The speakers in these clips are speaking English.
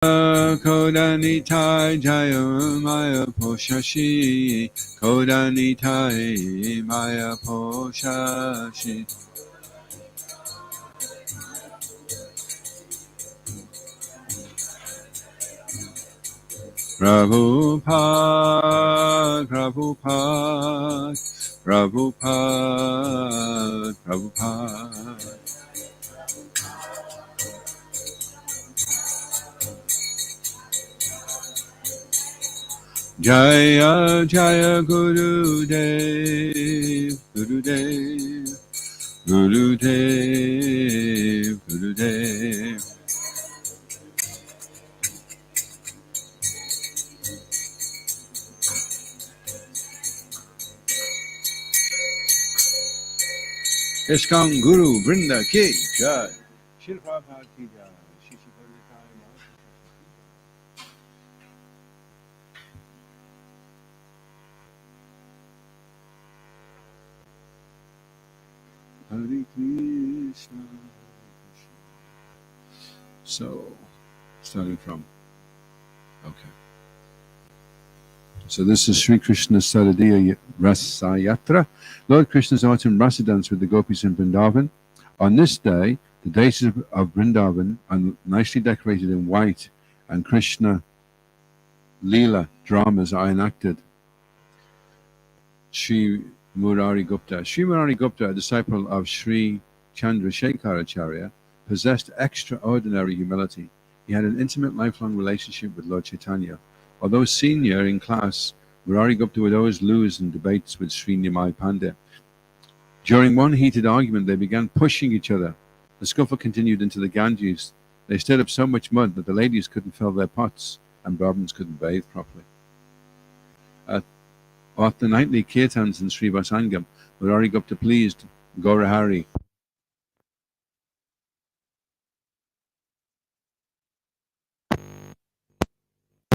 Kodanitai Jaya Maya Poshashi Kodanitai Maya Poshashi Prabhupada, Prabhupada, Prabhupada, Prabhupada. Jaya Jaya Guru Dev, Guru Dev, Guru Dev, Guru Dev. Iskam Guru Vrinda Ki Jai. Shri Prabhupada Ki Jai. Shri Shri Hare Krishna. So, starting from, okay. So this is Sri Krishna's Saradiya Rasa Yatra. Lord Krishna's autumn rasa dance with the gopis in Vrindavan. On this day, the dasas of Vrindavan are nicely decorated in white, and Krishna Leela dramas are enacted. Sri Murari Gupta. Sri Murari Gupta, a disciple of Sri Chandrasekharacharya, possessed extraordinary humility. He had an intimate lifelong relationship with Lord Chaitanya. Although senior in class, Murari Gupta would always lose in debates with Sri Nimai Pandey. During one heated argument, they began pushing each other. The scuffle continued into the Ganges. They stirred up so much mud that the ladies couldn't fill their pots and Brahmins couldn't bathe properly. At the nightly kirtans in Sri Vasangam, Murari Gupta pleased Gaurahari.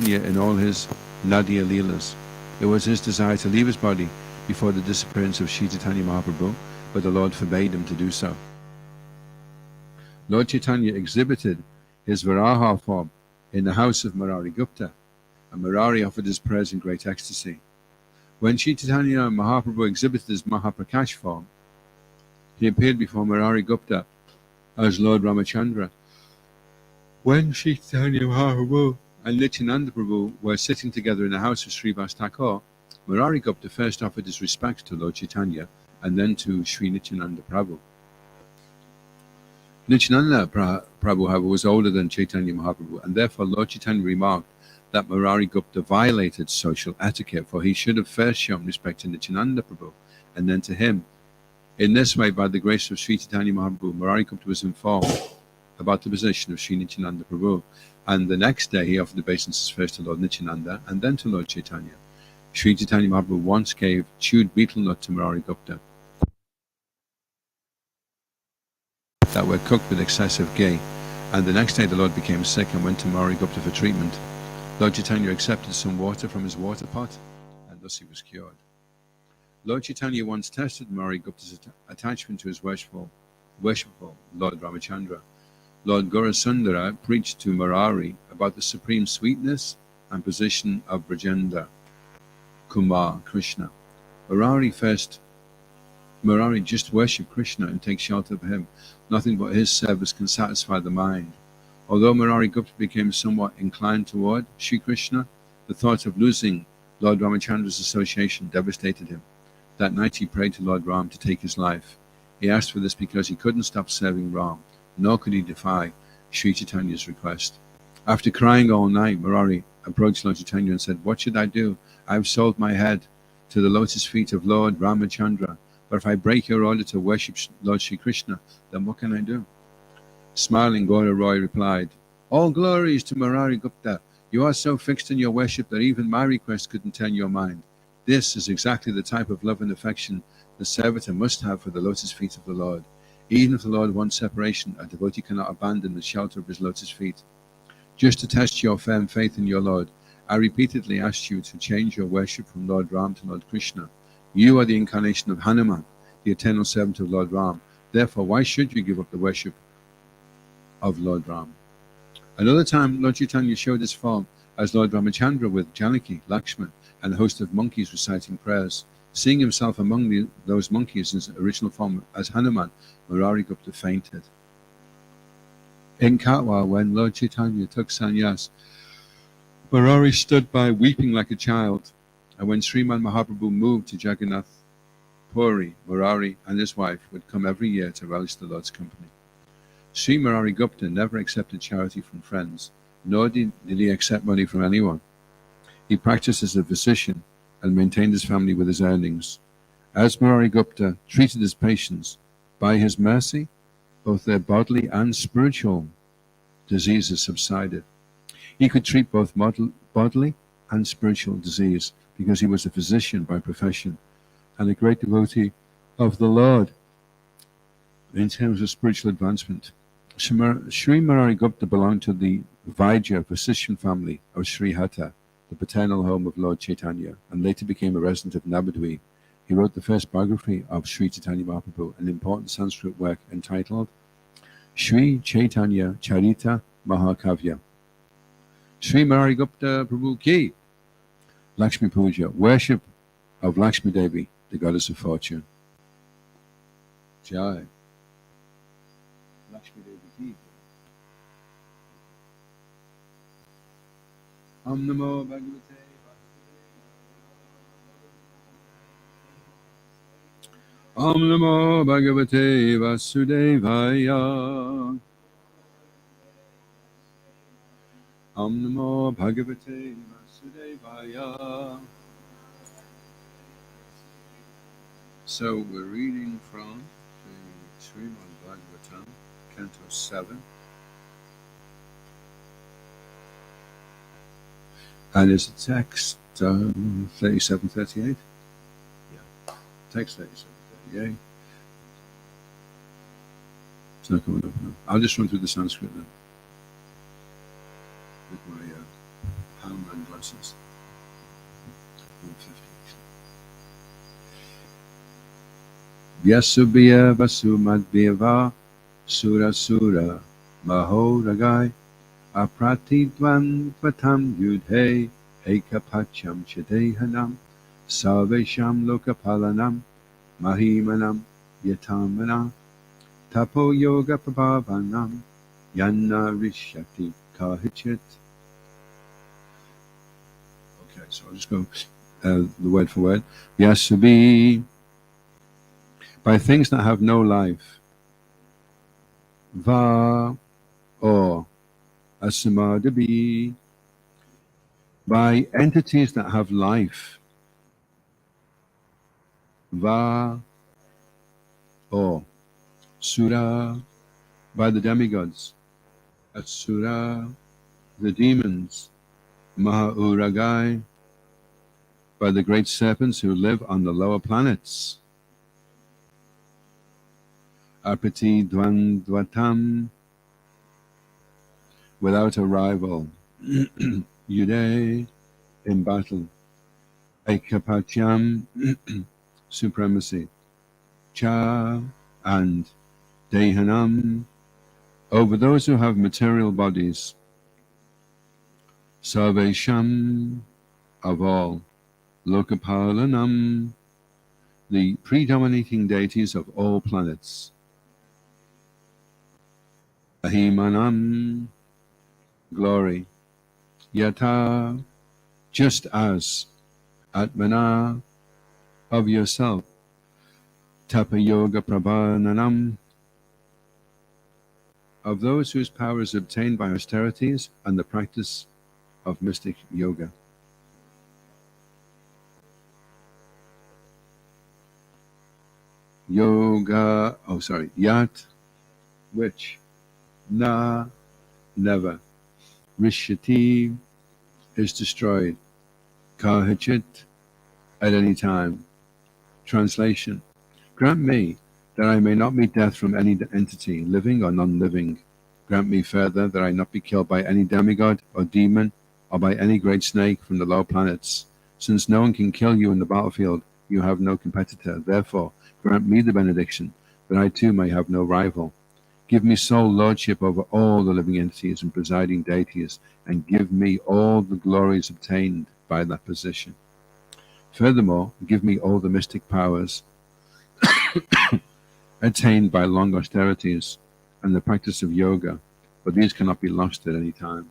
In all his Nadia Leelas. It was his desire to leave his body before the disappearance of Sri Chaitanya Mahaprabhu, but the Lord forbade him to do so. Lord Chaitanya exhibited his Varaha form in the house of Murari Gupta, and Murari offered his prayers in great ecstasy. When Sri Chaitanya Mahaprabhu exhibited his Mahaprakash form, he appeared before Murari Gupta as Lord Ramachandra. When Sri Chaitanya Mahaprabhu and Nityananda Prabhu were sitting together in the house of Srivas Thakur, Murari Gupta first offered his respects to Lord Chaitanya and then to Sri Nityananda Prabhu. Nityananda Prabhu, however, was older than Chaitanya Mahaprabhu, and therefore Lord Chaitanya remarked that Murari Gupta violated social etiquette, for he should have first shown respect to Nityananda Prabhu and then to him. In this way, by the grace of Sri Chaitanya Mahaprabhu, Murari Gupta was informed about the position of Sri Nityananda Prabhu, and the next day he offered obeisances first to Lord Nityananda and then to Lord Chaitanya. Sri Chaitanya Mahaprabhu once gave chewed betel nut to Murari Gupta that were cooked with excessive ghee, and the next day the Lord became sick and went to Murari Gupta for treatment. Lord Chaitanya accepted some water from his water pot, and thus he was cured. Lord Chaitanya once tested Murari Gupta's attachment to his worshipful Lord Ramachandra. Lord Gaurasundara preached to Murari about the supreme sweetness and position of Brajendra Kumar Krishna. Murari just worship Krishna and take shelter of him. Nothing but his service can satisfy the mind. Although Murari Gupta became somewhat inclined toward Sri Krishna, the thought of losing Lord Ramachandra's association devastated him. That night he prayed to Lord Ram to take his life. He asked for this because he couldn't stop serving Ram, nor could he defy Sri Chaitanya's request. After crying all night, Murari approached Lord Chaitanya and said, "What should I do? I have sold my head to the lotus feet of Lord Ramachandra. But if I break your order to worship Lord Sri Krishna, then what can I do?" Smiling, Gaura Roy replied, "All glories to Murari Gupta. You are so fixed in your worship that even my request couldn't turn your mind. This is exactly the type of love and affection the servitor must have for the lotus feet of the Lord. Even if the Lord wants separation, a devotee cannot abandon the shelter of his lotus feet. Just to test your firm faith in your Lord, I repeatedly asked you to change your worship from Lord Ram to Lord Krishna. You are the incarnation of Hanuman, the eternal servant of Lord Ram. Therefore, why should you give up the worship of Lord Ram?" Another time, Lord Chaitanya showed his form as Lord Ramachandra with Janaki, Lakshman, and a host of monkeys reciting prayers. Seeing himself among those monkeys in his original form as Hanuman, Murari Gupta fainted. In Katwa, when Lord Chaitanya took sannyas, Murari stood by weeping like a child, and when Srimad Mahaprabhu moved to Jagannath Puri, Murari and his wife would come every year to relish the Lord's company. Sri Murari Gupta never accepted charity from friends, nor did he accept money from anyone. He practiced as a physician and maintained his family with his earnings. As Murari Gupta treated his patients, by his mercy, both their bodily and spiritual diseases subsided. He could treat both bodily and spiritual disease because he was a physician by profession and a great devotee of the Lord in terms of spiritual advancement. Sri Murari Gupta belonged to the Vaidya physician family of Sri Hatta, the paternal home of Lord Chaitanya, and later became a resident of Navadvip. He wrote the first biography of Sri Chaitanya Mahaprabhu, an important Sanskrit work entitled Sri Chaitanya Charita Mahakavya. Sri Murari Gupta Prabhu Ki. Lakshmi Puja, worship of Lakshmi Devi, the goddess of fortune. Jai. Lakshmi Devi Ki. Om Namo Bhagavate Om Namo Bhagavate Vasudevaya. Om Namo Bhagavate Vasudevaya. So we're reading from the Srimad Bhagavatam, Canto 7. And it's a text 3738. Yeah, text 3738. It's not coming up now. I'll just run through the Sanskrit now with my Hanuman glasses. 150. Vyasubhya vasumadvyava sura sura mahoragai apratidvan vatam yudhe ekapacham chadehanam salvesham lokapalanam mahimanam yatamana tapo yoga prabhavanam yanna rishyati kahichit. Okay, so I'll just go the word for word. Vyasubhi, by things that have no life. Va, or asamadabhi, by entities that have life. Va, or sura, by the demigods. Asura, the demons. Mahauragai, by the great serpents who live on the lower planets. Apati dvandvatam, without a rival. Yude, in battle. Ekapacham, supremacy. Cha, and Dehanam, over those who have material bodies. Sarvesham, of all. Lokapalanam, the predominating deities of all planets. Ahimanam, glory. Yata, just as. Atmana, of yourself. Tapa yoga prabhananam, of those whose power is obtained by austerities and the practice of mystic yoga. Yoga, yat, which. Na, never. Rishyati, is destroyed. Kahachit, at any time. Translation. Grant me that I may not meet death from any entity, living or non-living. Grant me further that I not be killed by any demigod or demon or by any great snake from the lower planets. Since no one can kill you in the battlefield, you have no competitor. Therefore, grant me the benediction that I too may have no rival. Give me sole lordship over all the living entities and presiding deities, and give me all the glories obtained by that position. Furthermore, give me all the mystic powers attained by long austerities and the practice of yoga, but these cannot be lost at any time.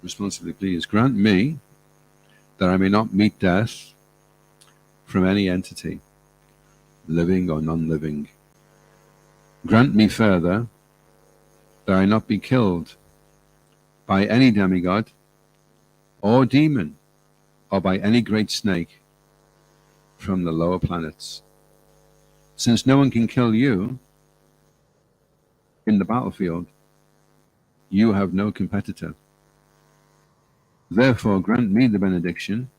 Responsibly, please grant me that I may not meet death from any entity, living or non-living. Grant me further that I not be killed by any demigod or demon or by any great snake from the lower planets. Since no one can kill you in the battlefield, you have no competitor. Therefore, grant me the benediction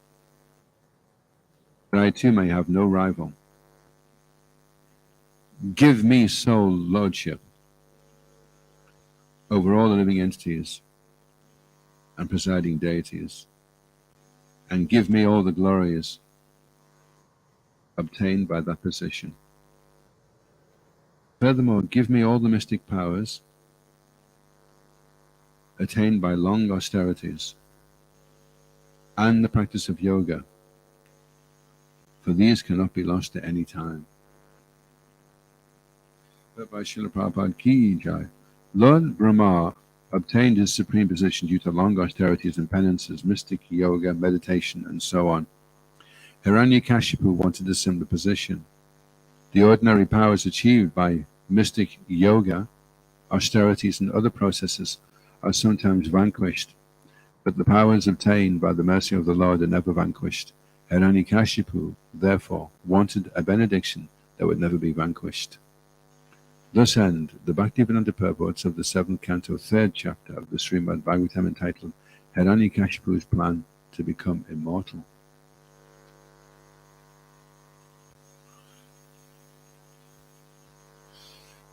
that I too may have no rival. Give me sole lordship over all the living entities and presiding deities, and give me all the glories obtained by that position. Furthermore, give me all the mystic powers attained by long austerities and the practice of yoga, for these cannot be lost at any time. By Srila Prabhupada ki jai. Lord Brahma obtained his supreme position due to long austerities and penances, mystic yoga, meditation, and so on. Hiranyakashipu wanted a similar position. The ordinary powers achieved by mystic yoga, austerities, and other processes are sometimes vanquished, but the powers obtained by the mercy of the Lord are never vanquished. Hiranyakashipu, therefore, wanted a benediction that would never be vanquished. Thus end the Bhaktivedanta purports of the 7th canto, 3rd chapter of the Srimad Bhagavatam, entitled Hiranyakashipu's Plan to Become Immortal.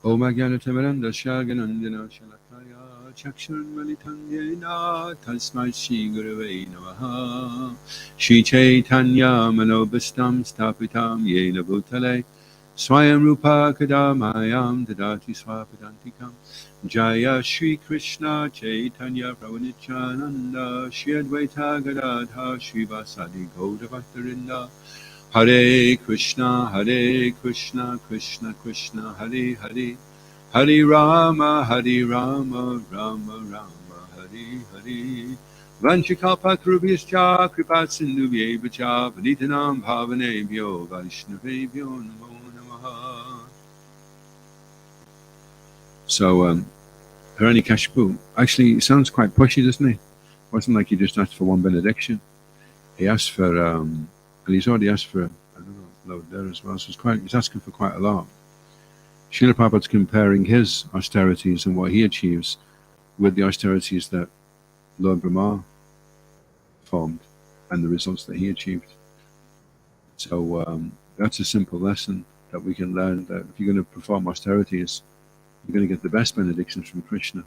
Om Ajnanatimirandasya Gananjana Shalakaya Chakshurmalitanyena Tasmai Shri Gurave Namaha. Shri Chaitanya Manobhastam Stapitam Yena Bhutale Swayam Rupa Kadamayam Dadati Swapadantikam. Jaya Shri Krishna Chaitanya Prabhu Nityananda Shri Advaita Gadadha Shri Vasadi Gauda Bhaktarinda. Hare Krishna, Krishna Krishna, Hare Hare, Hare Rama, Rama Rama, Hare Hare. Vanchakalpatarubhyascha kripat sindhubhyevacha paditanam bhavanebhyo vaishnavebhyo namo namaha. So, Hiranyakashipu, actually, it sounds quite pushy, doesn't it? It wasn't like he just asked for one benediction. He asked for, and he's already asked for, I don't know, load there as well, so he's asking for quite a lot. Srila Prabhupada's comparing his austerities and what he achieves with the austerities that Lord Brahma formed and the results that he achieved. So that's a simple lesson that we can learn, that if you're going to perform austerities, you're going to get the best benedictions from Krishna,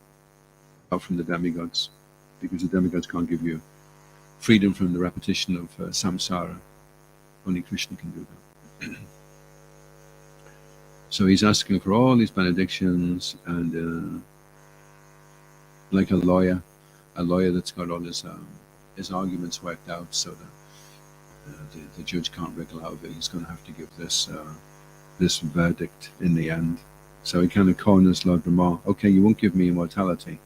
not from the demigods, because the demigods can't give you freedom from the repetition of samsara. Only Krishna can do that. So he's asking for all these benedictions, and like a lawyer that's got all his arguments worked out, so that the judge can't wriggle out of it. He's going to have to give this verdict in the end. So he kind of corners Lord Brahma. Okay, you won't give me immortality,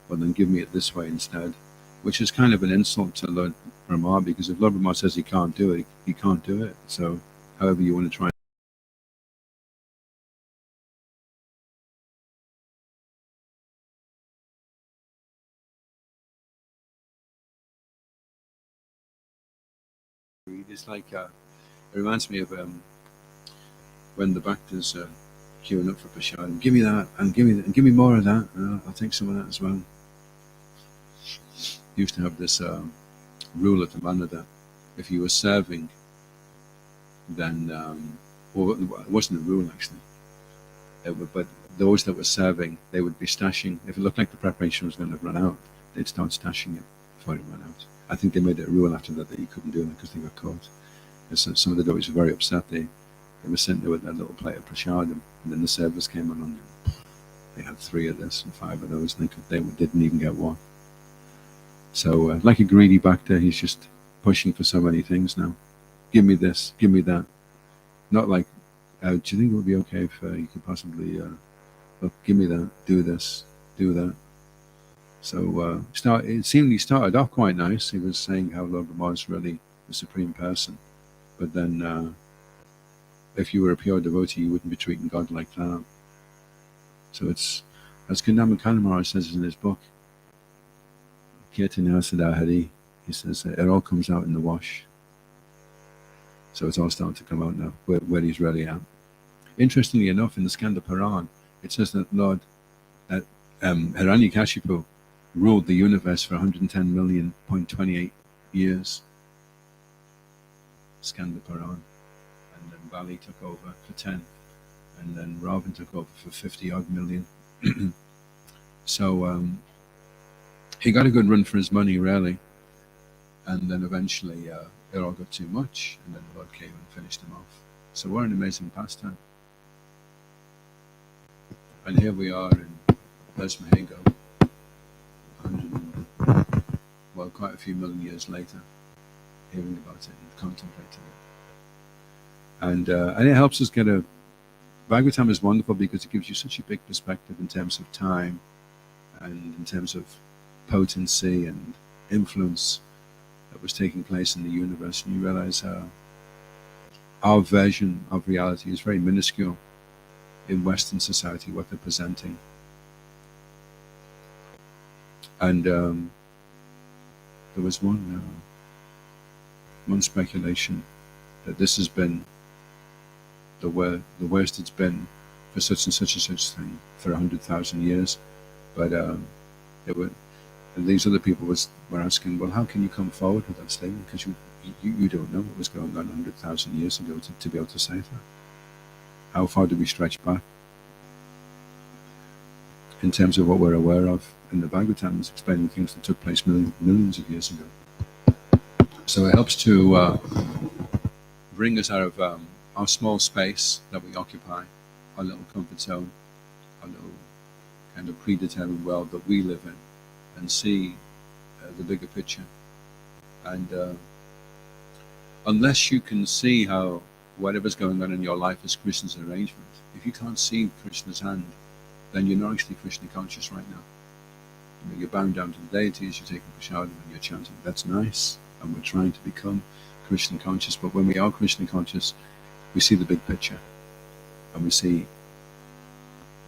but then give me it this way instead, which is kind of an insult to Lord Brahma, because if Lord Brahma says he can't do it, he can't do it. So however you want to try. It's like, it reminds me of when the bhaktas queuing up for prasad. Give me that, and give me more of that. I'll take some of that as well. He used to have this rule at the manor that if you were serving, then, well, it wasn't a rule actually, but those that were serving, they would be stashing. If it looked like the preparation was going to run out, they'd start stashing it before it ran out. I think they made it a rule after that you couldn't do it because they got caught. And so some of the devotees were very upset. They They were sitting there with their little plate of prasadam, and then the servers came along and they had 3 of this and 5 of those, and they didn't even get one. So, like a greedy bhakta, he's just pushing for so many things now. Give me this, give me that. Not like, do you think it would be okay if you could possibly, look, give me that, do this, do that. So it seemed he started off quite nice. He was saying how Lord Brahma is really the Supreme Person. But then if you were a pure devotee, you wouldn't be treating God like that. So it's, as Kandama Kanamara says in his book, Kirtanya Sada Hari, he says it all comes out in the wash. So it's all starting to come out now, where he's really at. Interestingly enough, in the Skanda Puran, it says that Hiranyakashipu ruled the universe for 110,000,028 years. Skanda Puran. And then Bali took over for 10. And then Ravan took over for 50-odd million. So he got a good run for his money, really. And then eventually it all got too much, and then the Lord came and finished him off. So what an amazing pastime. And here we are in Lesmahago, quite a few million years later, hearing about it and contemplating it. And it helps us get a... Bhagavatam is wonderful because it gives you such a big perspective in terms of time and in terms of potency and influence that was taking place in the universe, and you realize our version of reality is very minuscule in Western society, what they're presenting. And there was one speculation that this has been the worst it's been for such and such thing for 100,000 years, but and these other people were asking, well, how can you come forward with that statement? Because you don't know what was going on 100,000 years ago to be able to say that. How far do we stretch back in terms of what we're aware of? And the Bhagavatam is explaining things that took place millions of years ago. So it helps to bring us out of our small space that we occupy, our little comfort zone, our little kind of predetermined world that we live in, and see the bigger picture. And unless you can see how whatever's going on in your life is Krishna's arrangement, if you can't see Krishna's hand, then you're not actually Krishna conscious right now. You know, you're bound down to the deities, you're taking prasadam and you're chanting. That's nice, and we're trying to become Krishna conscious. But when we are Krishna conscious, we see the big picture, and we see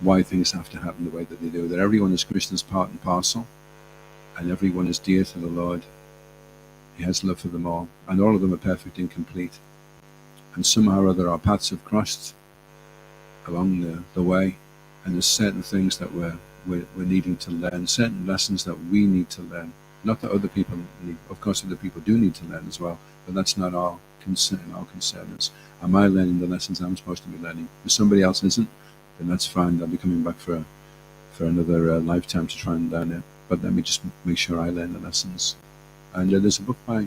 why things have to happen the way that they do. That everyone is Krishna's part and parcel, and everyone is dear to the Lord. He has love for them all, and all of them are perfect and complete. And somehow or other our paths have crossed along the way, and there's certain things that we're needing to learn, certain lessons that we need to learn. Not that other people need. Of course, other people do need to learn as well, but that's not our concern. Our concern is, am I learning the lessons I'm supposed to be learning? If somebody else isn't, then that's fine. They'll be coming back for another lifetime to try and learn it. But let me just make sure I learn the lessons. And there's a book by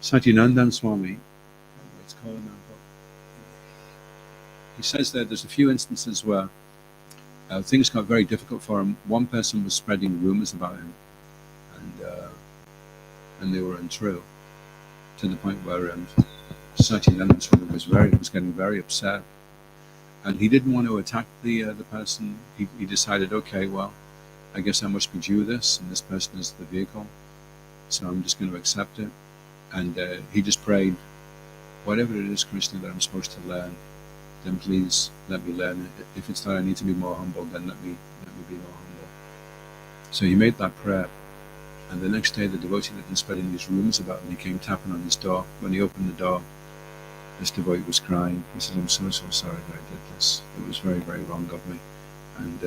Satyanandan Swami. It's called now. He says there's a few instances where things got very difficult for him. One person was spreading rumors about him, and they were untrue, to the point where Satyanandan Swami was getting very upset, and he didn't want to attack the person. He decided, okay, well, I guess I must be due this, and this person is the vehicle, so I'm just going to accept it. And he just prayed, whatever it is, Krishna, that I'm supposed to learn, then please let me learn it. If it's that I need to be more humble, then let me be more humble. So he made that prayer, and the next day the devotee that had been spreading these rumors about him, he came tapping on his door. When he opened the door, this devotee was crying. He said, I'm so sorry that I did this. It was very, very wrong of me, and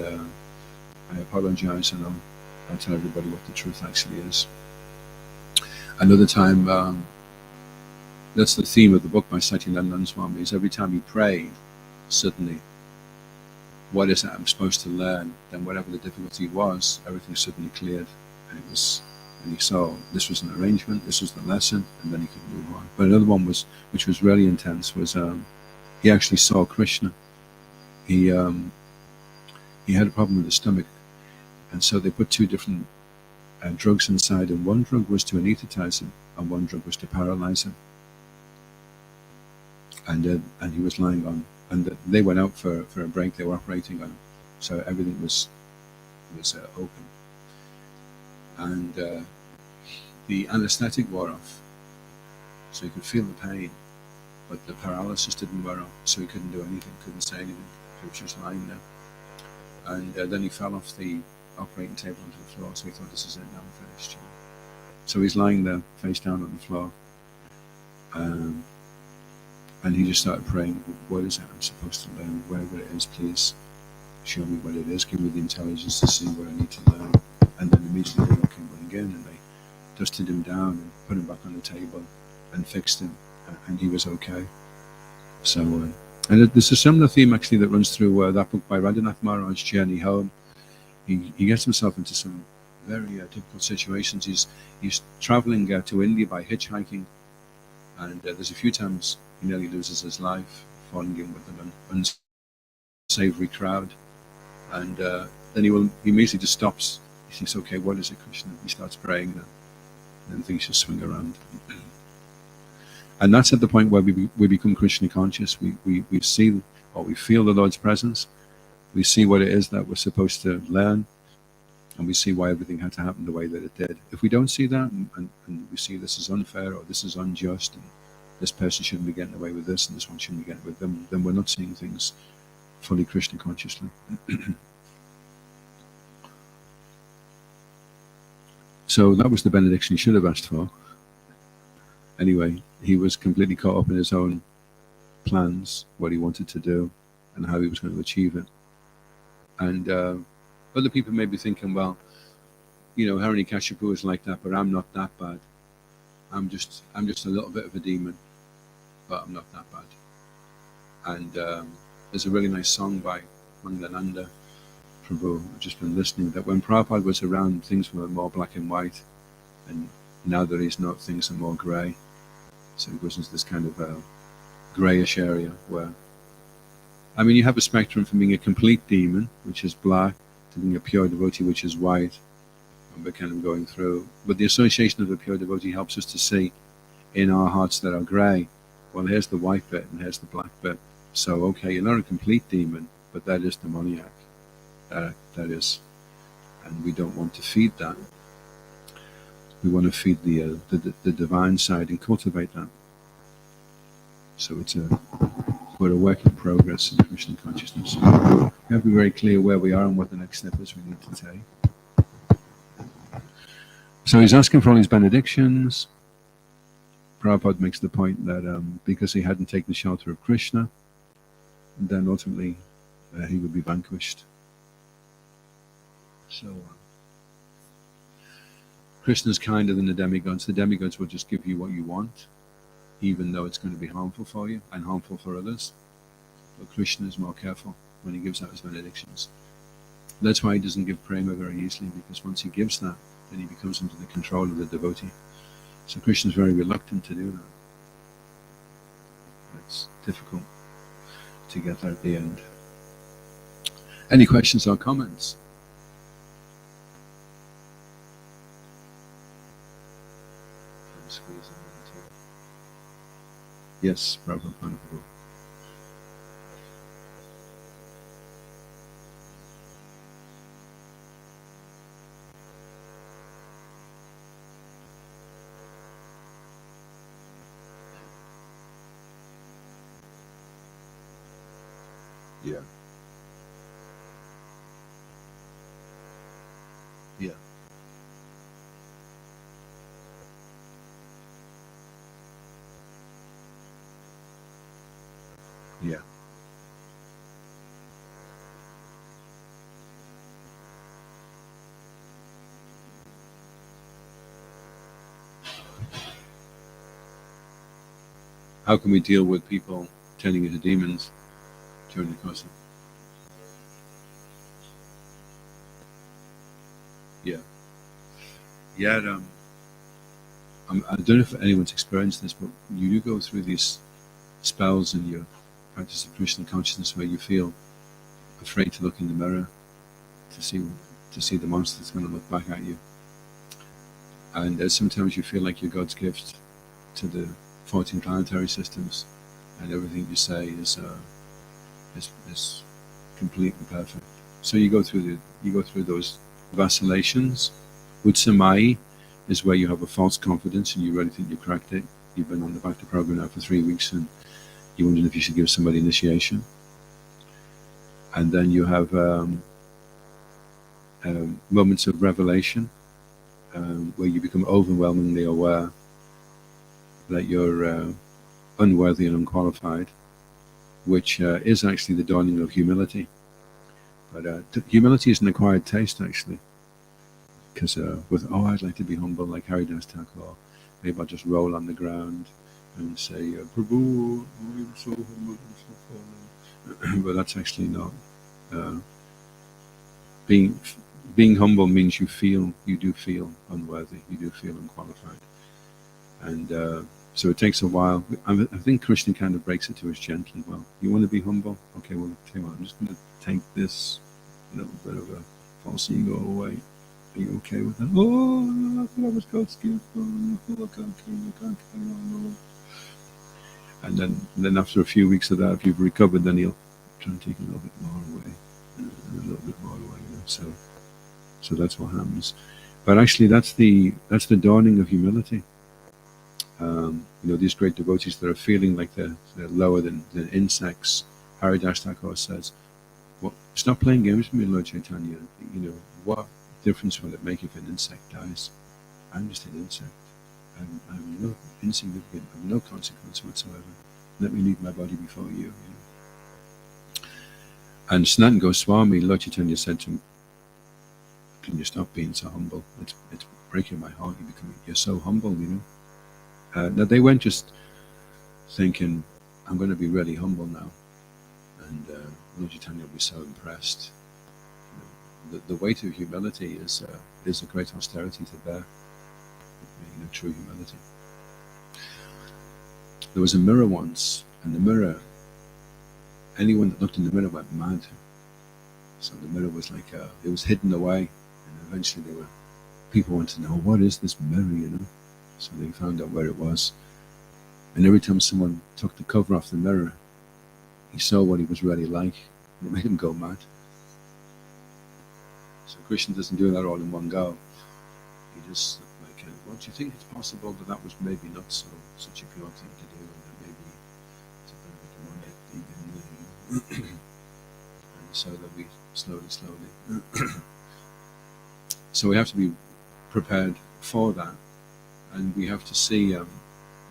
I apologize, and I'll tell everybody what the truth actually is. Another time, that's the theme of the book by Satyanandan Swami, is every time he prayed, suddenly, what is it I'm supposed to learn? Then whatever the difficulty was, everything suddenly cleared. And he saw this was an arrangement, this was the lesson, and then he could move on. But another one which was really intense, was he actually saw Krishna. He he had a problem with his stomach, and so they put two different drugs inside, and one drug was to anesthetize him, and one drug was to paralyze him. And he was lying on, and they went out for a break. They were operating on him, so everything was open, and the anesthetic wore off, so he could feel the pain, but the paralysis didn't wear off, so he couldn't do anything, couldn't say anything. He was just lying there, and then he fell off the operating table onto the floor. So he thought, "This is it now, I'm finished." So he's lying there, face down on the floor, and he just started praying, "What is it I'm supposed to learn? Whatever it is, please show me what it is. Give me the intelligence to see what I need to learn." And then immediately they all came running in, and they dusted him down and put him back on the table and fixed him, and he was okay. So, and there's a similar theme actually that runs through that book by Radhanath Maharaj's Journey Home. He gets himself into some very difficult situations. He's traveling to India by hitchhiking, and there's a few times he nearly loses his life, falling in with an unsavory crowd, and then he immediately just stops. He thinks, "Okay, what is it, Krishna?" He starts praying, and then things just swing around. And that's at the point where we become Krishna conscious. We see or we feel the Lord's presence. We see what it is that we're supposed to learn, and we see why everything had to happen the way that it did. If we don't see that, and we see this is unfair or this is unjust, and this person shouldn't be getting away with this, and this one shouldn't be getting with them, then we're not seeing things fully Krishna consciously. So that was the benediction he should have asked for. Anyway, he was completely caught up in his own plans, what he wanted to do, and how he was going to achieve it. And other people may be thinking, well, Hiranyakashipu is like that, but I'm not that bad. I'm just a little bit of a demon, but I'm not that bad. And there's a really nice song by Mangalananda Prabhu, I've just been listening, that when Prabhupada was around, things were more black and white, and now that he's not, things are more grey. So he goes into this kind of greyish area where, you have a spectrum from being a complete demon, which is black, to being a pure devotee, which is white, and we're kind of going through. But the association of a pure devotee helps us to see in our hearts that are grey, well, here's the white bit and here's the black bit. So, okay, you're not a complete demon, but that is demoniac. That is, and we don't want to feed that. We want to feed the divine side and cultivate that. So we're a work in progress in Krishna consciousness. We have to be very clear where we are and what the next step is we need to take. So he's asking for all these benedictions. Prabhupada makes the point that because he hadn't taken the shelter of Krishna, then ultimately he would be vanquished. So Krishna's kinder than the demigods. The demigods will just give you what you want, even though it's going to be harmful for you and harmful for others. But Krishna is more careful when he gives out his benedictions. That's why he doesn't give prema very easily, because once he gives that, then he becomes under the control of the devotee. So Krishna is very reluctant to do that. It's difficult to get there at the end. Any questions or comments? Yes, Prabhupada. Yeah. Yeah. Yeah. How can we deal with people turning into demons during the course of? Yeah. Yeah. I don't know if anyone's experienced this, but you do go through these spells and you're practice of Krishna consciousness where you feel afraid to look in the mirror to see the monster that's going to look back at you. And sometimes you feel like you're God's gift to the 14 planetary systems, and everything you say is complete and perfect. So you go through those vacillations. Utsamai is where you have a false confidence and you really think you cracked it. You've been on the Bhakti program now for 3 weeks and you're wondering if you should give somebody initiation. And then you have moments of revelation where you become overwhelmingly aware that you're unworthy and unqualified, which is actually the dawning of humility. But humility is an acquired taste, actually. Because I'd like to be humble like Haridas Thakur. Maybe I'll just roll on the ground and say, Prabhu, I'm so humble, I'm so fallen. But that's actually not. Being humble means you do feel unworthy, you do feel unqualified. And so it takes a while. I think Krishna kind of breaks it to us gently. Well, you want to be humble? Okay, well, tell you what, I'm just going to take this little bit of a false ego away. Are you okay with that? Oh, no, I thought I was God's gift. Oh, I can't carry on. And then after a few weeks of that, if you've recovered, then he'll try and take a little bit more away, and a little bit more away. So that's what happens. But actually, that's the dawning of humility. These great devotees that are feeling like they're lower than insects. Haridas Thakur says, "Well, stop playing games with me, Lord Chaitanya. What difference will it make if an insect dies? I'm just an insect. I'm no insignificant. I'm no consequence whatsoever. Let me leave my body before you." And Sanatana Goswami, Lord Chaitanya said to him, "Can you stop being so humble? It's breaking my heart. You're so humble, Now they weren't just thinking, I'm going to be really humble now, and Lord Chaitanya will be so impressed. The weight of humility is a great austerity to bear. True humility. There was a mirror once, and the mirror, anyone that looked in the mirror went mad. So the mirror was like it was hidden away, and eventually people wanted to know, what is this mirror, So they found out where it was. And every time someone took the cover off the mirror, he saw what he was really like, and it made him go mad. So Krishna doesn't do that all in one go. He just well, do you think it's possible that was maybe not such a pure thing to do, and that maybe it's a bit of a demonic thing, and so that we slowly. So we have to be prepared for that, and we have to see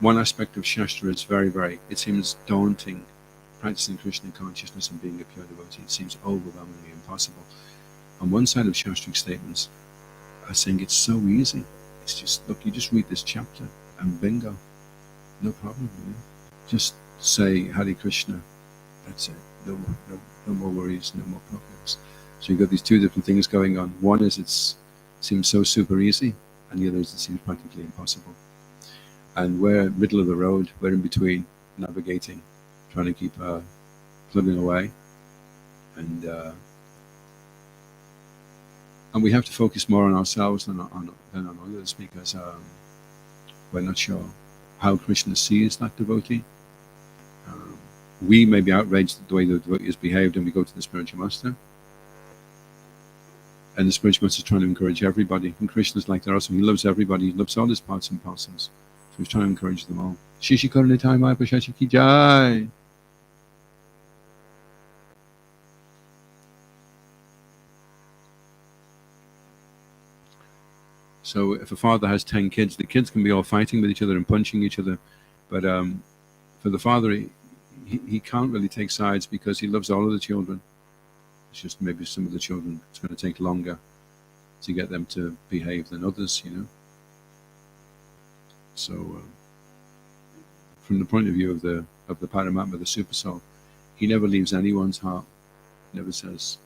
one aspect of Shastra is very, very, it seems daunting. Practicing Krishna consciousness and being a pure devotee, it seems overwhelmingly impossible. On one side of Shastric statements are saying it's so easy. It's just, look, you just read this chapter and bingo, no problem. Just say Hare Krishna, that's it. No more worries, no more problems. So you've got these two different things going on. One is it seems so super easy, and the other is it seems practically impossible. And we're middle of the road, we're in between, navigating, trying to keep plugging away, and we have to focus more on ourselves than on others, because we're not sure how Krishna sees that devotee. We may be outraged at the way the devotee has behaved, and we go to the spiritual master, and the spiritual master is trying to encourage everybody, and Krishna's like that also. He loves everybody, he loves all his parts and parcels, so he's trying to encourage them all. Shishi Karunitai Mai Pashashi Ki Jai. So if a father has 10 kids, the kids can be all fighting with each other and punching each other, but for the father, he can't really take sides because he loves all of the children. It's just maybe some of the children, it's going to take longer to get them to behave than others, So from the point of view of the Paramatma, the Super Soul, he never leaves anyone's heart. Never says,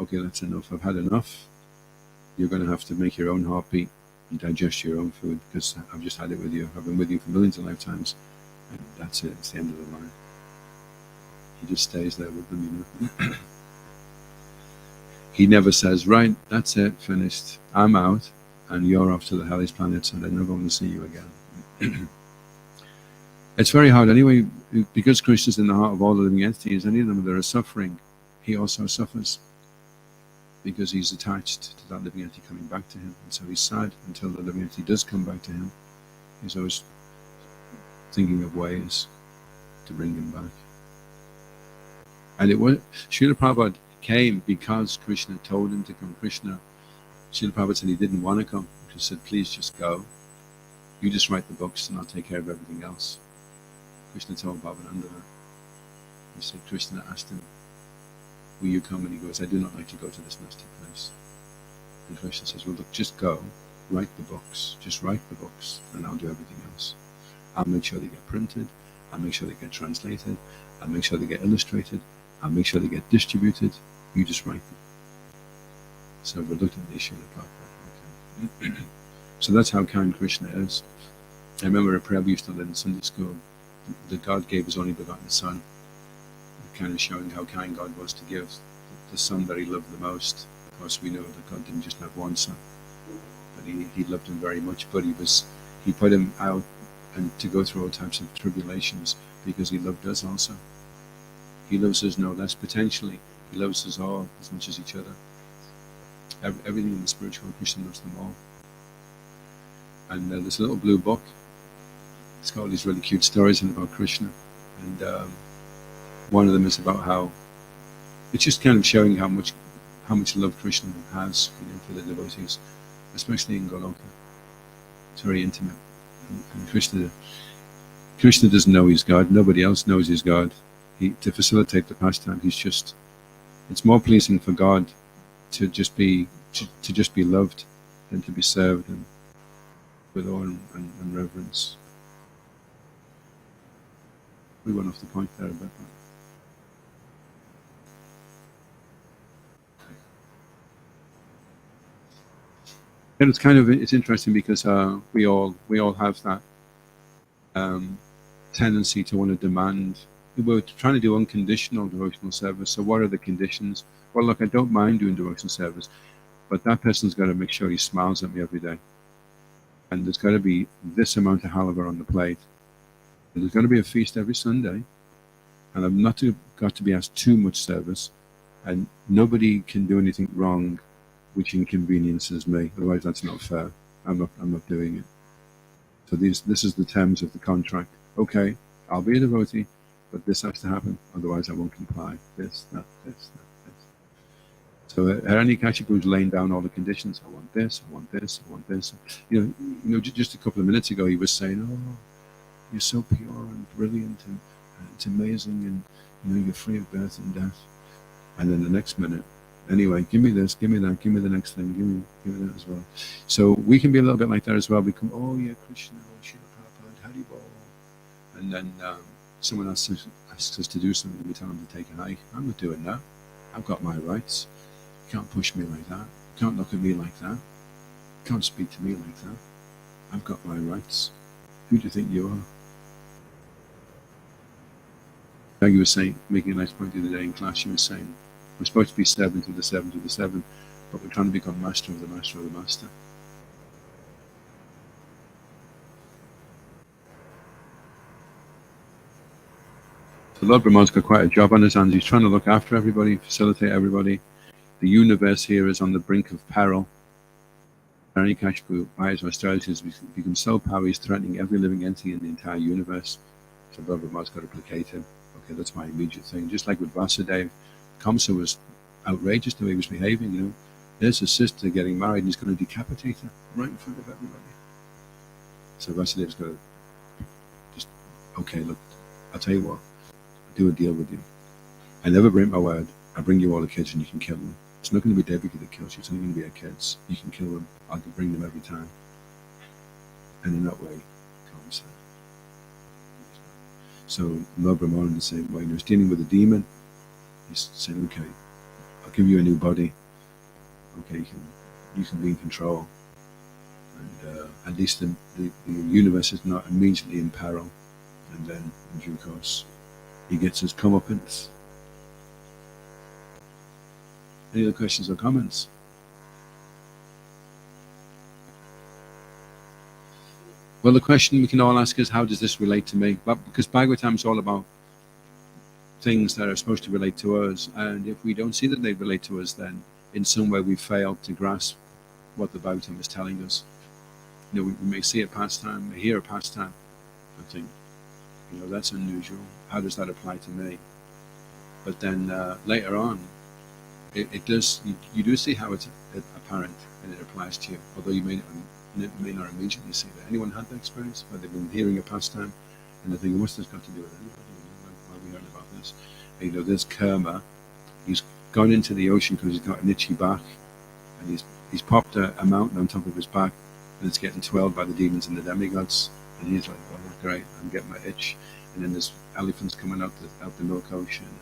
okay, that's enough, I've had enough. You're going to have to make your own heartbeat and digest your own food, because I've just had it with you. I've been with you for millions of lifetimes, and that's it. It's the end of the line. He just stays there with them, He never says, right, that's it, finished, I'm out, and you're off to the hellish planets, and I never want to see you again. It's very hard anyway, because Krishna is in the heart of all the living entities. Any of them that are suffering, he also suffers, because he's attached to that living entity coming back to him, and so he's sad until the living entity does come back to him. He's always thinking of ways to bring him back. And it was Srila Prabhupada came because Krishna told him to come. Srila Prabhupada said he didn't want to come. He said, please just go. You just write the books and I'll take care of everything else. Krishna told Bhavananda that. He said, Krishna asked him, will you come? And he goes, I do not like to go to this nasty place. And Krishna says, well, look, just go, write the books. Just write the books and I'll do everything else. I'll make sure they get printed. I'll make sure they get translated. I'll make sure they get illustrated. I'll make sure they get distributed. You just write them. So reluctantly, Srila Prabhupada. Okay. So that's how kind Krishna is. I remember a prayer we used to learn in Sunday school, that God gave his only begotten Son, kind of showing how kind God was to give the Son that he loved the most. Of course, we know that God didn't just have one Son, but he loved him very much, but he put him out and to go through all types of tribulations because he loved us also. He loves us no less potentially. He loves us all as much as each other. Everything in the spiritual, Krishna loves them all. And there's a little blue book. It's got all these really cute stories in it about Krishna. And one of them is about how it's just kind of showing how much love Krishna has, for the devotees, especially in Goloka. It's very intimate. And Krishna doesn't know he's God. Nobody else knows he's God. To facilitate the pastime, it's more pleasing for God to just be loved than to be served and with awe and reverence. We went off the point there about that. And it's interesting because we all have that tendency to want to demand. We're trying to do unconditional devotional service. So what are the conditions? Well, look, I don't mind doing devotional service, but that person's got to make sure he smiles at me every day. And there's got to be this amount of halava on the plate. And there's going to be a feast every Sunday. And I've not got to be asked too much service. And nobody can do anything wrong which inconveniences me. Otherwise, that's not fair. I'm not doing it. So this is the terms of the contract. Okay, I'll be a devotee, but this has to happen, otherwise I won't comply. This, that, this, that, this. So Harani Kashipu is laying down all the conditions. I want this, I want this, I want this. Just a couple of minutes ago he was saying, oh, you're so pure and brilliant and it's amazing and you're free of birth and death. And then the next minute, anyway, give me this, give me that, give me the next thing, give me that as well. So we can be a little bit like that as well. We come, oh yeah, Krishna, Srila Prabhupada, Haribol. And then someone asks us to do something, we tell them to take a hike. I'm not doing that. I've got my rights. You can't push me like that. You can't look at me like that. You can't speak to me like that. I've got my rights. Who do you think you are? Like you were saying, making a nice point the other day in class, you were saying, we're supposed to be servant of the servant of the servant, but we're trying to become master of the master of the master. So Lord Brahman's got quite a job on his hands. He's trying to look after everybody, facilitate everybody. The universe here is on the brink of peril. Hiranyakashipu, by his austerity, has become so powerful, he's threatening every living entity in the entire universe. So Lord Brahma's got to placate him. Okay, that's my immediate thing. Just like with Vasudeva, Kamsa was outrageous the way he was behaving, There's his sister getting married and he's going to decapitate her right in front of everybody. So Vasudeva's got to just, okay, look, I'll tell you what, I'll do a deal with you. I never break my word. I bring you all the kids and you can kill them. It's not going to be Devaki that kills you, it's only going to be our kids. You can kill them, I can bring them every time. And in that way, Kamsa. So Lord Brahman in the same way, he was dealing with a demon. He's saying, okay, I'll give you a new body. Okay, you can be in control. And at least the universe is not immediately in peril. And then, in due course, he gets his comeuppance. Any other questions or comments? Well, the question we can all ask is, how does this relate to me? But because Bhagavatam is all about things that are supposed to relate to us, and if we don't see that they relate to us, then in some way we failed to grasp what the Bhagavatam is telling us. We may see a pastime, may hear a pastime, and think, that's unusual. How does that apply to me? But then later on, it does. You do see how it's apparent and it applies to you, although you may not immediately see that. Anyone had that experience where they've been hearing a pastime and they're thinking, what's this got to do with anybody? Why are we hearing about this? And, there's Kerma. He's gone into the ocean because he's got an itchy back, and he's popped a mountain on top of his back, and it's getting twirled by the demons and the demigods. And he's like, "Oh, great! I'm getting my itch." And then there's elephants coming out the Milk Ocean, and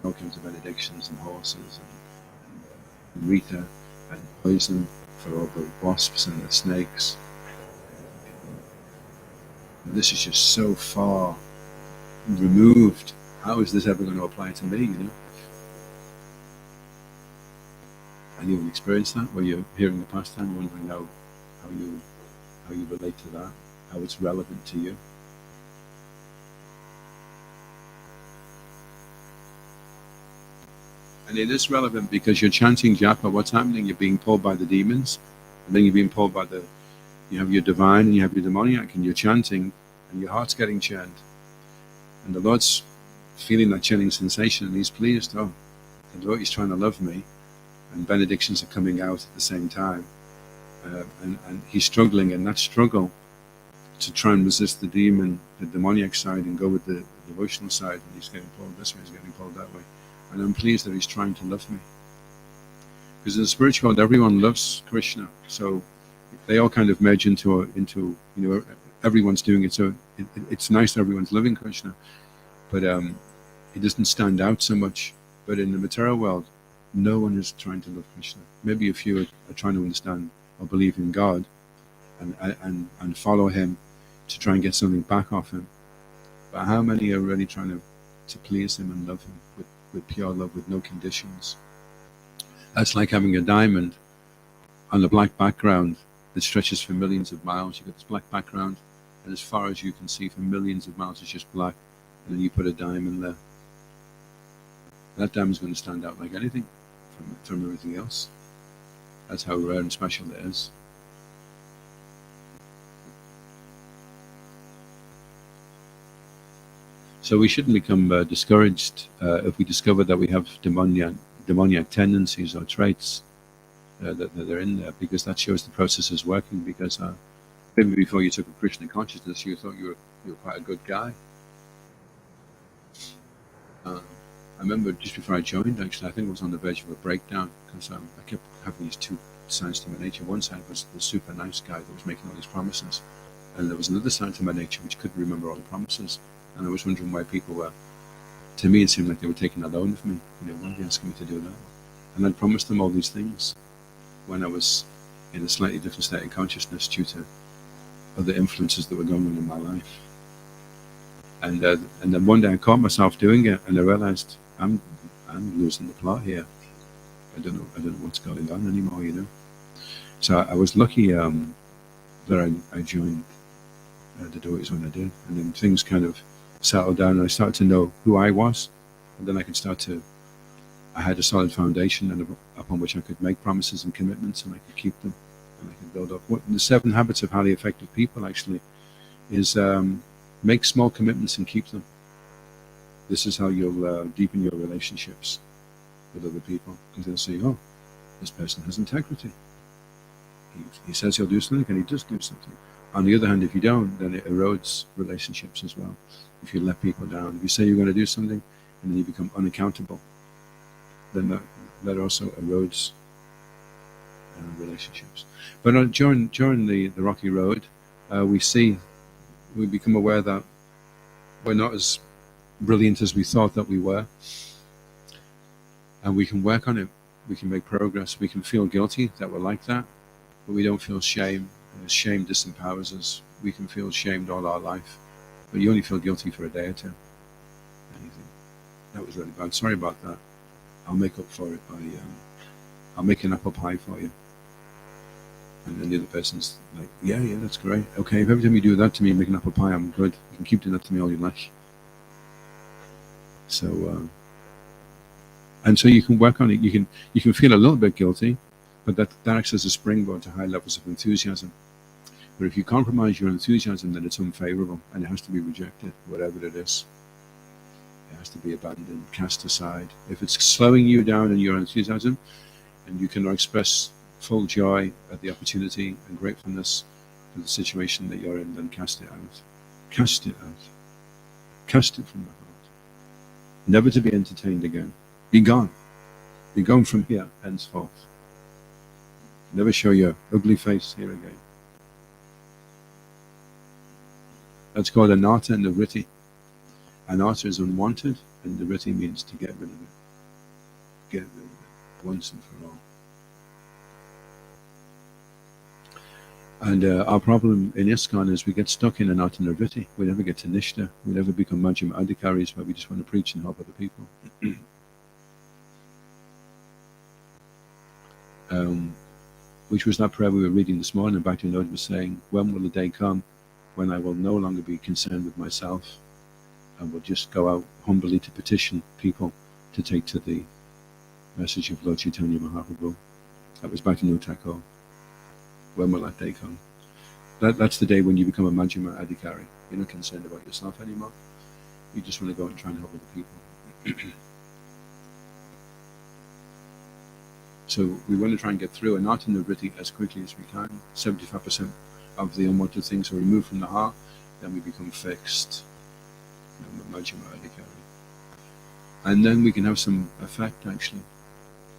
all kinds of benedictions and horses and Rita and poison for all the wasps and the snakes. And this is just so far removed. How is this ever going to apply to me? And you've experienced that where you're hearing the pastime, wondering how you relate to that, how it's relevant to you. And it is relevant because you're chanting japa. What's happening? You're being pulled by the demons, and then you're being pulled by you have your divine and you have your demoniac, and you're chanting, and your heart's getting churned. And the Lord's feeling that chilling sensation, and he's pleased. Oh, the Lord is trying to love me, and benedictions are coming out at the same time. And he's struggling in that struggle to try and resist the demoniac side, and go with the devotional side. And he's getting pulled this way, he's getting pulled that way. And I'm pleased that he's trying to love me. Because in the spiritual world, everyone loves Krishna. So they all kind of merge into everyone's doing it. So it's nice that everyone's loving Krishna. But it doesn't stand out so much. But in the material world, no one is trying to love Krishna. Maybe a few are trying to understand or believe in God and follow him to try and get something back off him. But how many are really trying to please him and love him with pure love, with no conditions? That's like having a diamond on a black background that stretches for millions of miles. You've got this black background, and as far as you can see for millions of miles, it's just black. And then you put a diamond there. That diamond's going to stand out like anything from everything else. That's how rare and special it is. So we shouldn't become discouraged if we discover that we have demoniac tendencies or traits that are in there, because that shows the process is working. Because maybe before you took up Krishna consciousness, you thought you were quite a good guy. I remember just before I joined, actually, I think I was on the verge of a breakdown, because I kept having these two sides to my nature. One side was the super nice guy that was making all these promises, and there was another side to my nature which couldn't remember all the promises. And I was wondering why people were, to me it seemed like they were taking a loan of me. Why are they asking me to do that? And I'd promised them all these things when I was in a slightly different state of consciousness due to other influences that were going on in my life. And then one day I caught myself doing it, and I realized I'm losing the plot here. I don't know what's going on anymore. So I was lucky that I joined the devotees when I did, and then things kind of settled down, and I started to know who I was, and then I had a solid foundation and upon which I could make promises and commitments, and I could keep them, and I could build up. The 7 habits of highly effective people actually is make small commitments and keep them. This is how you'll deepen your relationships with other people, because they'll say, oh, this person has integrity. He says he'll do something, and he does do something. On the other hand, if you don't, then it erodes relationships as well. If you let people down, if you say you're going to do something and then you become unaccountable, then that also erodes relationships. But during the rocky road, we become aware that we're not as brilliant as we thought that we were, and we can work on it. We can make progress. We can feel guilty that we're like that, but we don't feel shame. Shame disempowers us. We can feel shamed all our life, but you only feel guilty for a day or two. That was really bad. Sorry about that. I'll make up for it by I'll make an apple pie for you. And then the other person's like, yeah, that's great. Okay, if every time you do that to me, make an apple pie, I'm good. You can keep doing that to me all you like. So, and so you can work on it. You can feel a little bit guilty, but that acts as a springboard to high levels of enthusiasm. But if you compromise your enthusiasm, then it's unfavorable and it has to be rejected, whatever it is. It has to be abandoned, cast aside. If it's slowing you down in your enthusiasm, and you cannot express full joy at the opportunity and gratefulness for the situation that you're in, then cast it out. Cast it out. Cast it from the heart. Never to be entertained again. Be gone. Be gone from here henceforth. Never show your ugly face here again. That's called anatta and nivritti. Anatta is unwanted, and nivritti means to get rid of it. Get rid of it once and for all. And our problem in ISKCON is we get stuck in anatta and nivritti. We never get to nishta. We never become majjhima adhikaris, where we just want to preach and help other people. Which was that prayer we were reading this morning. Bhakti Vinod was saying, when will the day come when I will no longer be concerned with myself and will just go out humbly to petition people to take to the message of Lord Chaitanya Mahaprabhu. That was Bhakti Vinod Thakur. When will that day come? That's the day when you become a majjhima adhikari. You're not concerned about yourself anymore. You just want to go out and try and help other people. So we want to try and get through anatta and nivritti as quickly as we can. 75% of the unwanted things are removed from the heart, then we become fixed. Majjhima adhikari. And then we can have some effect, actually.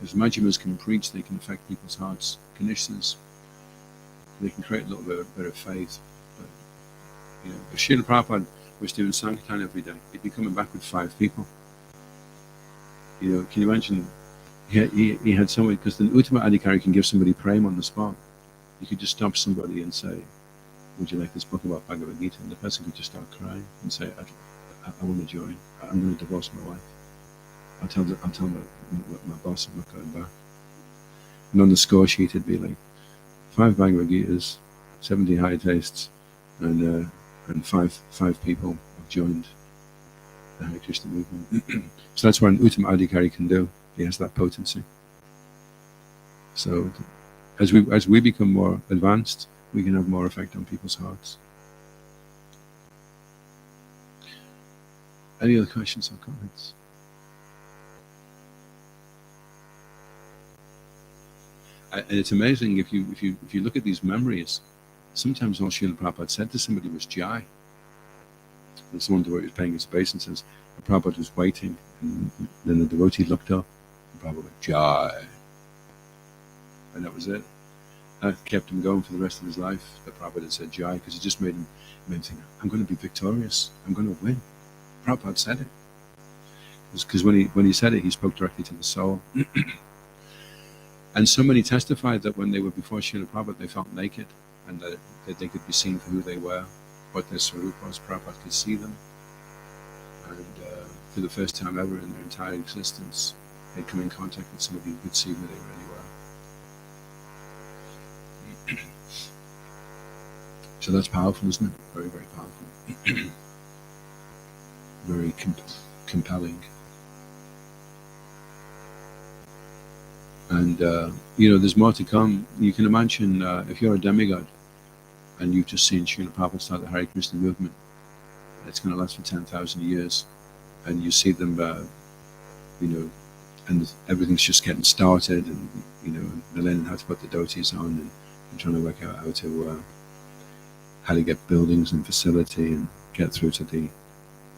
Because majjhimas can preach, they can affect people's hearts. Kanishnas, they can create a little bit of faith. But, if Srila Prabhupada was doing Sankirtan every day, he'd be coming back with 5 people. Can you imagine? He had somebody, because the Uttama Adhikari can give somebody prema on the spot. You could just stop somebody and say, would you like this book about Bhagavad Gita? And the person could just start crying and say, I want to join. I'm going to divorce my wife. I'll tell my boss I'm not going back. And on the score sheet it'd be like 5 Bhagavad Gitas, 70 high tastes, and 5 people have joined the Hare Krishna movement. So that's what an Uttama Adhikari can do. He has that potency. So as we become more advanced, we can have more effect on people's hearts. Any other questions or comments? And it's amazing if you look at these memories. Sometimes all Srila Prabhupada said to somebody was Jai. And someone devotee was paying his obeisance, and Prabhupada was waiting, and then the devotee looked up, and Prabhupada went, Jai. And that was it. That kept him going for the rest of his life. The Prabhupada said Jai, because it just made him think, I'm going to be victorious. I'm going to win. Prabhupada said it. Because when he said it, he spoke directly to the soul. And so many testified that when they were before Srila Prabhupada, they felt naked, and that they could be seen for who they were, what their swarup was. Prabhupada could see them. And for the first time ever in their entire existence, they'd come in contact with somebody who could see who they really were. So that's powerful, isn't it? Very, very powerful. Very compelling. And, there's more to come. You can imagine if you're a demigod and you've just seen Srila Prabhupada start the Hare Krishna movement, it's going to last for 10,000 years, and you see them, and everything's just getting started, and, they're learning how to put the dhotis on and trying to work out how to get buildings and facility and get through to the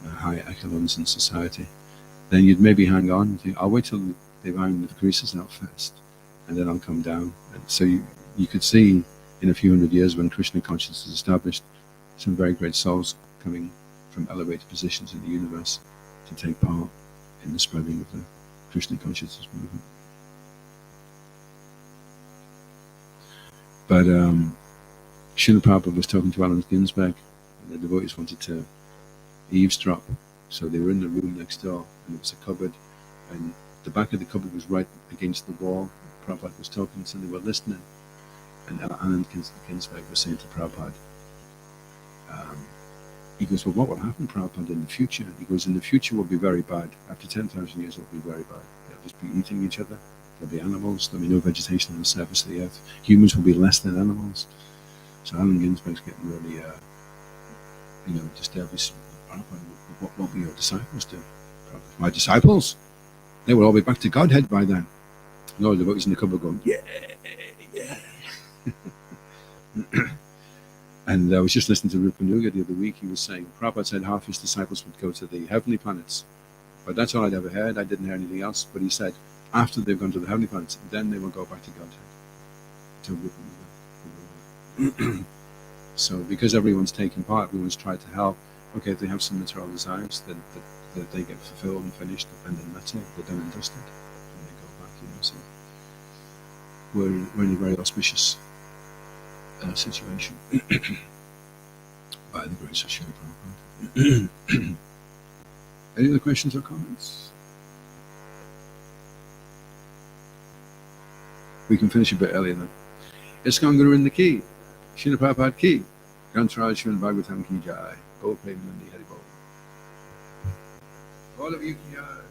high echelons in society. Then you'd maybe hang on and think, I'll wait till they've ironed the creases out first, and then I'll come down. And so you could see in a few hundred years, when Krishna consciousness is established, some very great souls coming from elevated positions in the universe to take part in the spreading of the Krishna consciousness movement. But Srila Prabhupada was talking to Alan Ginsberg, and the devotees wanted to eavesdrop So they were in the room next door, and it was a cupboard, and the back of the cupboard was right against the wall. Prabhupada was talking, so they were listening. And Anand Ginsberg was saying to Prabhupada, he goes, well, what will happen, Prabhupada, in the future? He goes, in the future will be very bad. After 10,000 years, it will be very bad. They'll just be eating each other. There'll be animals. There'll be no vegetation on the surface of the earth. Humans will be less than animals. So Allen Ginsberg's getting really, disturbed. What will your disciples do? My disciples? They will all be back to Godhead by then. And all the devotees in the cupboard going, yeah. And I was just listening to Rupanuga the other week. He was saying, Prabhupada said half his disciples would go to the heavenly planets. But that's all I'd ever heard. I didn't hear anything else. But he said, after they've gone to the heavenly planets, then they will go back to Godhead. To Rupanuga. So because everyone's taking part, everyone's tried to help. Okay, if they have some material desires, then that they get fulfilled and finished, and then that's it. They're done and dusted. And they go back, So we're in a very auspicious situation by the grace of Srila Prabhupada. Any other questions or comments? We can finish a bit earlier then. ISKCON Guru in the key. Srila Prabhupada ki. Grantaraj Srimad Bhagavatam ki jai. Go Premanandi Hari Bol. All of you ki jai.